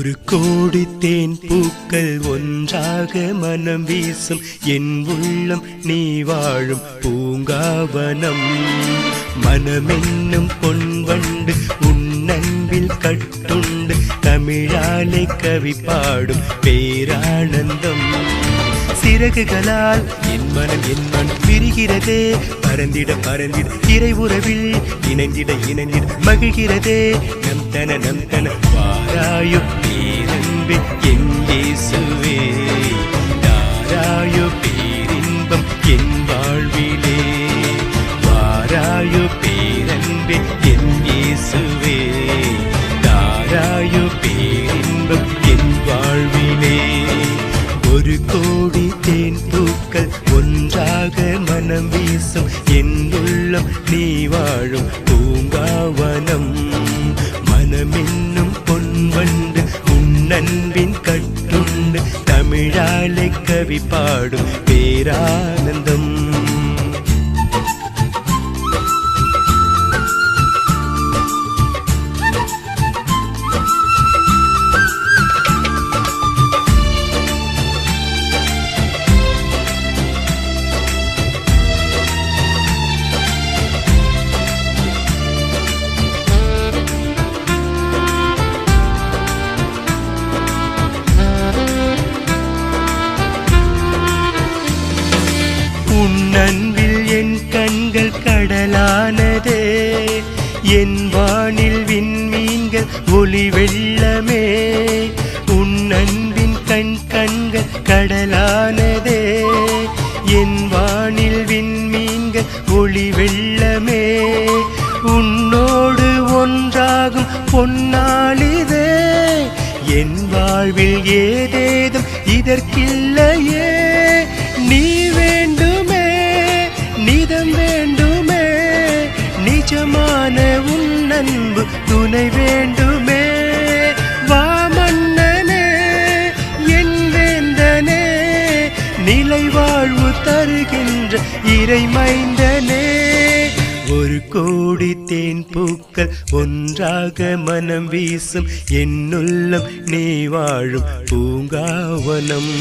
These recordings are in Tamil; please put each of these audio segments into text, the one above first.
ஒரு கோடி தேன் பூக்கள் ஒன்றாக மனம் வீசும் என் உள்ளம் நீ வாழும் பூங்காவனம். மனமென்னும் பொன்வண்டு உன் அன்பில் கட்டுண்டு தமிழாலே கவி பாடும் பேரானந்தம். சிறகுகளால் என் மனம் விரிகிறதே, பறந்திட பறந்திட இறை உறவில் இணைந்திட இணைந்திட மகிழ்கிறதே. நம் தன வாராயோ பேரன்பே என் இயேசுவே, தாராயோ பேரின்பம் என் வாழ்விலே. வாராயோ பேரன்பே என் இயேசுவே, தாராயோ பேரின்பம் என் வாழ்விலே. ஒரு கோடி தேன் பூக்கள் ஒன்றாக மனம் வீசும் என் உள்ளம் நீ வாழும் பூங்காவனம். மனமென்னும் பொன்வண்டு உன் அன்பின் கட்டுண்டு தமிழாலே கவி பாடும் பேரானந்தம். உன் அன்பில் என் கண்கள் கடலானதே, என் வானில் விண்மீன்கள் ஒளி வெள்ளமே. உன் அன்பின் கண்கள் கடலானதே, என் வானில் விண்மீன்கள் ஒளி வெள்ளமே. உன்னோடு ஒன்றாகும் பொன்னாளிதே, என் வாழ்வில் ஏதேதும் இதற்கில்லையே. நீ வேண்டுமே நிதம் வேண்டுமே, நிஜமான உன் அன்பு துணை வேண்டுமே. வா மன்னனே என் வேந்தனே, நிலை வாழ்வு தருகின்ற இறை மைந்தனே. ஒரு கோடி தேன் பூக்கள் ஒன்றாக மனம் வீசும் என் உள்ளம் நீ வாழும் பூங்காவனம்.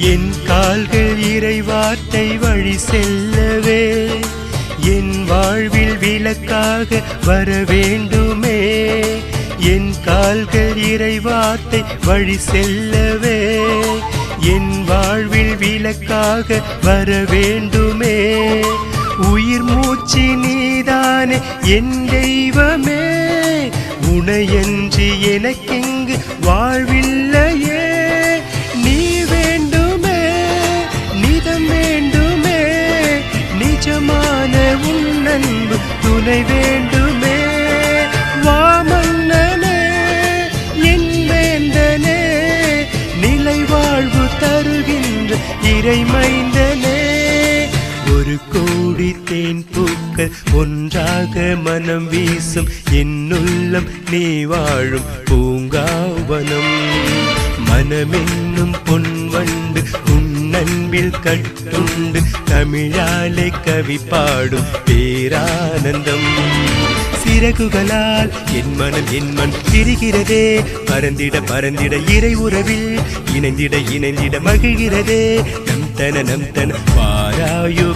என் கால்கள் இறை வார்த்தை வழி செல்லவே, என் வாழ்வில் விளக்காக வர வேண்டுமே. என் கால்கள் இறை வார்த்தை வழி செல்லவே, என் வாழ்வில் விளக்காக வர வேண்டுமே. உயிர் மூச்சு நீதானே என் தெய்வமே, உனையன்றி எனக்கெங்கு வாழ்வில்லையே. நீ வேண்டுமே நிதம் வேண்டுமே, நிஜமான உன் அன்பு துணை வேண்டுமே. வா மன்னனே என் வேந்தனே, நிலை வாழ்வு தருகின்ற இறை மைந்தனே. ஒரு கோடி தேன் பூக்கள் ஒன்றாக மனம் வீசும் என் உள்ளம் நீ வாழும் பூங்காவனம். மனமென்னும் பொன்வண்டு உன் அன்பில் கட்டுண்டு தமிழாலே கவி பாடும் பேரானந்தம். சிறகுகளால் என் மனம் திரிகிறதே, பறந்திட பறந்திட இறை உறவில் இணைந்திட இணைந்திட மகிழ்கிறதே. நம் தன வாராயோ